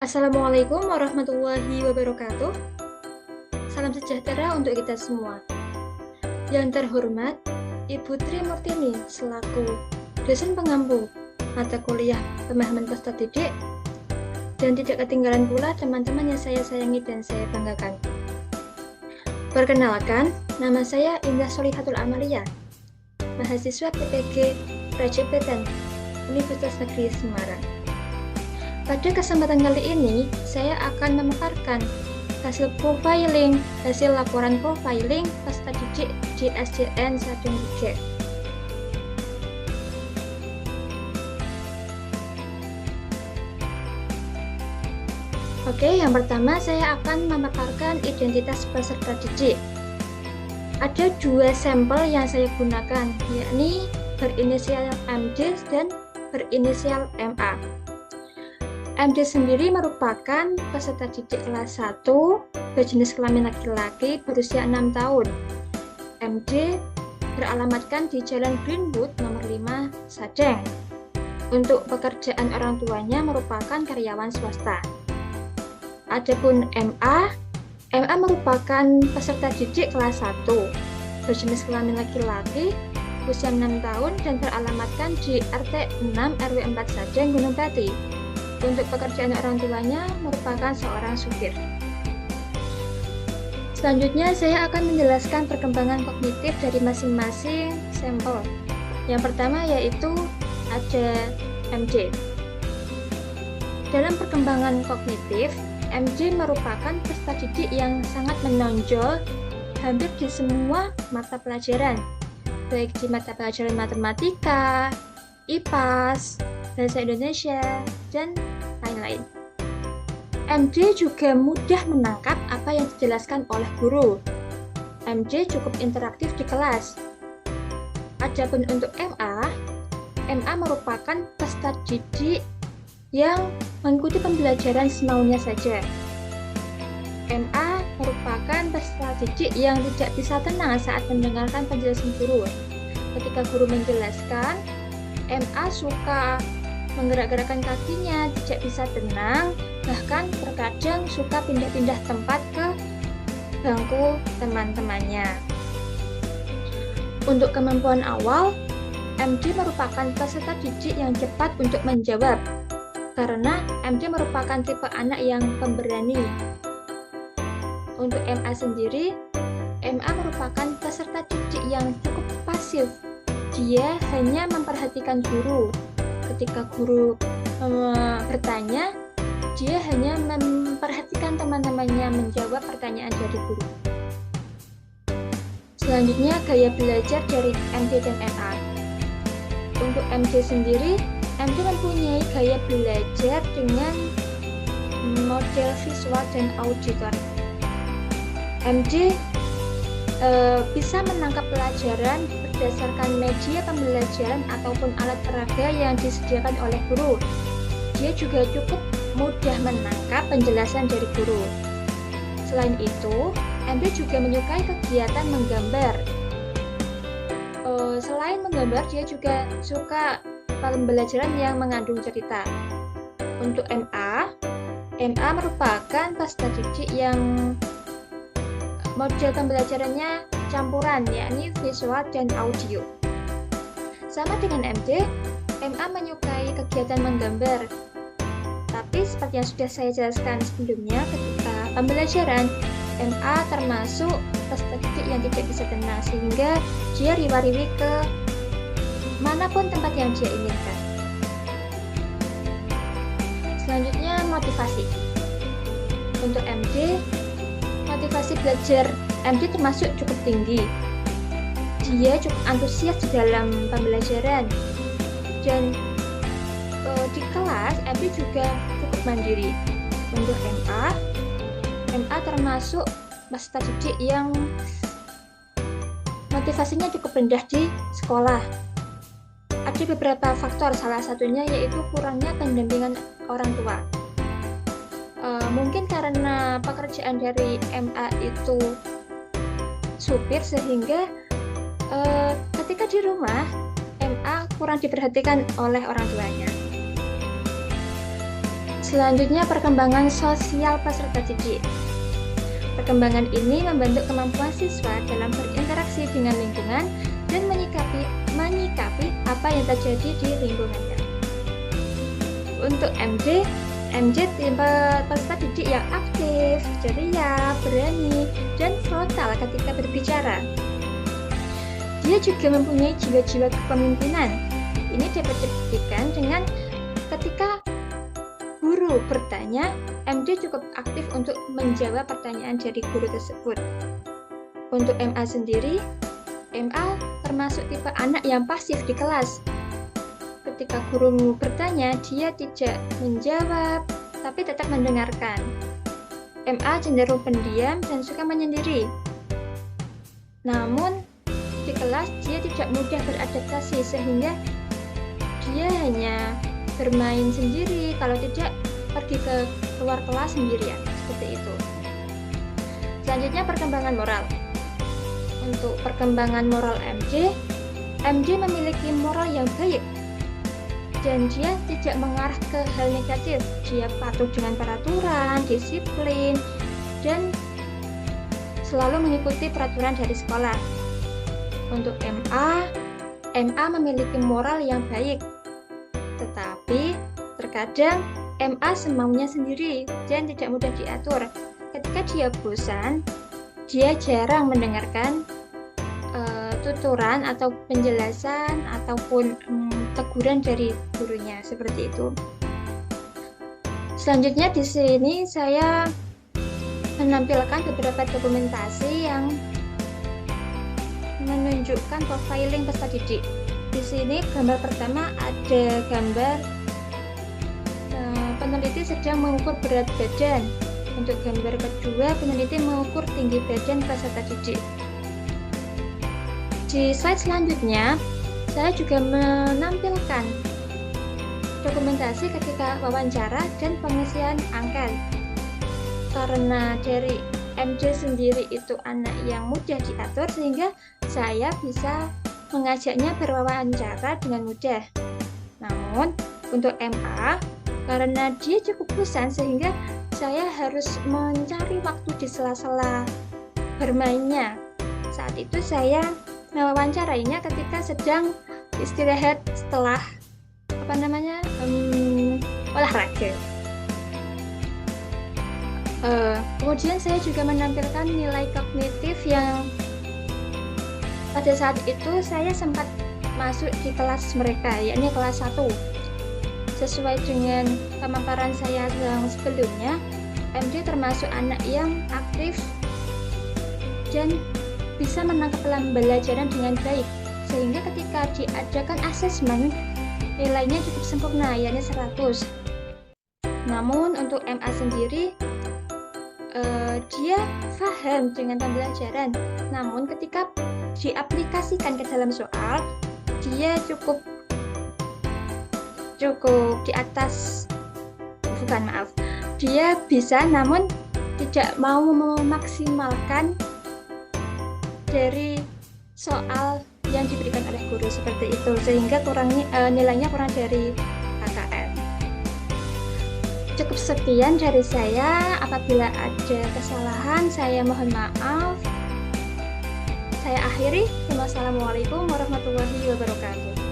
Assalamualaikum warahmatullahi wabarakatuh. Salam sejahtera untuk kita semua. Yang terhormat, Ibu Tri Murtini selaku dosen pengampu mata kuliah pemahaman peserta didik, dan tidak ketinggalan pula teman-teman yang saya sayangi dan saya banggakan. Perkenalkan, nama saya Indah Solihatul Amalia, mahasiswa PPG Prajepetan Universitas Negeri Semarang. Pada kesempatan kali ini, saya akan memaparkan hasil laporan profiling peserta didik di SJN Sadung Tiga. Oke, yang pertama saya akan memaparkan identitas peserta didik. Ada dua sampel yang saya gunakan, yakni berinisial MD dan berinisial MA. MD sendiri merupakan peserta didik kelas 1 berjenis kelamin laki-laki berusia 6 tahun. MD beralamatkan di Jalan Greenwood nomor 5, Sadeng. Untuk pekerjaan orang tuanya merupakan karyawan swasta. Adapun MA merupakan peserta didik kelas 1 berjenis kelamin laki-laki berusia 6 tahun dan beralamatkan di RT 6 RW 4 Sadeng, Gunung Pati. Untuk pekerjaan orang tuanya merupakan seorang supir. Selanjutnya saya akan menjelaskan perkembangan kognitif dari masing-masing sampel. Yang pertama yaitu ada MD. Dalam perkembangan kognitif, MD merupakan peserta didik yang sangat menonjol hampir di semua mata pelajaran, baik di mata pelajaran matematika, IPAS, bahasa Indonesia, dan lain-lain. MD juga mudah menangkap apa yang dijelaskan oleh guru. MD cukup interaktif di kelas. Adapun untuk MA merupakan peserta didik yang mengikuti pembelajaran semaunya saja. MA merupakan peserta didik yang tidak bisa tenang saat mendengarkan penjelasan guru. Ketika guru menjelaskan, MA suka menggerak-gerakkan kakinya, tidak bisa tenang, bahkan terkadang suka pindah-pindah tempat ke bangku teman-temannya. Untuk kemampuan awal, MD merupakan peserta didik yang cepat untuk menjawab, karena MD merupakan tipe anak yang pemberani. Untuk MA sendiri, MA merupakan peserta didik yang cukup pasif. Dia hanya memperhatikan guru. Ketika guru bertanya, dia hanya memperhatikan teman-temannya menjawab pertanyaan dari guru. Selanjutnya, gaya belajar dari MD dan MA. Untuk MD sendiri, MD mempunyai gaya belajar dengan model visual dan auditor. MD bisa menangkap pelajaran berdasarkan media pembelajaran ataupun alat peraga yang disediakan oleh guru. Dia juga cukup mudah menangkap penjelasan dari guru. Selain itu, MD juga menyukai kegiatan menggambar. Selain menggambar, dia juga suka pembelajaran yang mengandung cerita. Untuk MA merupakan peserta didik yang model pembelajarannya campuran, yakni visual dan audio. Sama dengan MD, MA menyukai kegiatan menggambar. Tapi seperti yang sudah saya jelaskan sebelumnya, ketika pembelajaran, MA termasuk peserta didik yang tidak bisa tenang, sehingga dia riwa-riwi ke manapun tempat yang dia inginkan. Selanjutnya, motivasi. Untuk MD, motivasi belajar MD termasuk cukup tinggi. Dia cukup antusias di dalam pembelajaran, dan di kelas MD juga cukup mandiri. Untuk MA termasuk peserta didik yang motivasinya cukup rendah di sekolah. Ada beberapa faktor, salah satunya yaitu kurangnya pendampingan orang tua. Mungkin karena pekerjaan dari MA itu supir, sehingga ketika di rumah MA kurang diperhatikan oleh orang tuanya. Selanjutnya, perkembangan sosial peserta didik. Perkembangan ini membentuk kemampuan siswa dalam berinteraksi dengan lingkungan dan menyikapi apa yang terjadi di lingkungannya. Untuk MJ tipe peserta didik yang aktif, ceria, berani, dan frontal ketika berbicara. Dia juga mempunyai jiwa-jiwa kepemimpinan. Ini dapat dibuktikan dengan ketika guru bertanya, MJ cukup aktif untuk menjawab pertanyaan dari guru tersebut. Untuk MA sendiri, MA termasuk tipe anak yang pasif di kelas. Ketika gurumu bertanya, dia tidak menjawab, tapi tetap mendengarkan. MA cenderung pendiam dan suka menyendiri. Namun, di kelas dia tidak mudah beradaptasi, sehingga dia hanya bermain sendiri, kalau tidak pergi ke luar kelas sendirian, seperti itu. Selanjutnya, perkembangan moral. Untuk perkembangan moral MJ memiliki moral yang baik dan dia tidak mengarah ke hal negatif. Dia patuh dengan peraturan, disiplin, dan selalu mengikuti peraturan dari sekolah. Untuk MA memiliki moral yang baik, tetapi terkadang MA semaunya sendiri dan tidak mudah diatur. Ketika dia bosan, dia jarang mendengarkan tuturan atau penjelasan ataupun teguran dari gurunya, seperti itu. Selanjutnya di sini saya menampilkan beberapa dokumentasi yang menunjukkan profiling peserta didik. Di sini gambar pertama ada gambar peneliti sedang mengukur berat badan. Untuk gambar kedua, peneliti mengukur tinggi badan peserta didik. Di slide selanjutnya, saya juga menampilkan dokumentasi ketika wawancara dan pengisian angket. Karena dari MJ sendiri itu anak yang mudah diatur, sehingga saya bisa mengajaknya berwawancara dengan mudah. Namun, untuk MA, karena dia cukup bosan, sehingga saya harus mencari waktu di sela-sela bermainnya. Saat itu saya mewawancarainya ketika sedang istirahat setelah olahraga. Kemudian saya juga menampilkan nilai kognitif yang pada saat itu saya sempat masuk di kelas mereka, yakni kelas 1. Sesuai dengan pemaparan saya yang sebelumnya, MJ termasuk anak yang aktif dan bisa menangkap pembelajaran dengan baik, sehingga ketika diadakan asesmen, nilainya cukup sempurna, yakni 100. Namun untuk MA sendiri, dia paham dengan pembelajaran, namun ketika diaplikasikan ke dalam soal, dia cukup di atas, dia bisa namun tidak mau memaksimalkan dari soal yang diberikan oleh guru, seperti itu, sehingga nilainya kurang dari KKM. Cukup sekian dari saya. Apabila ada kesalahan, saya mohon maaf. Saya akhiri. Wassalamualaikum warahmatullahi wabarakatuh.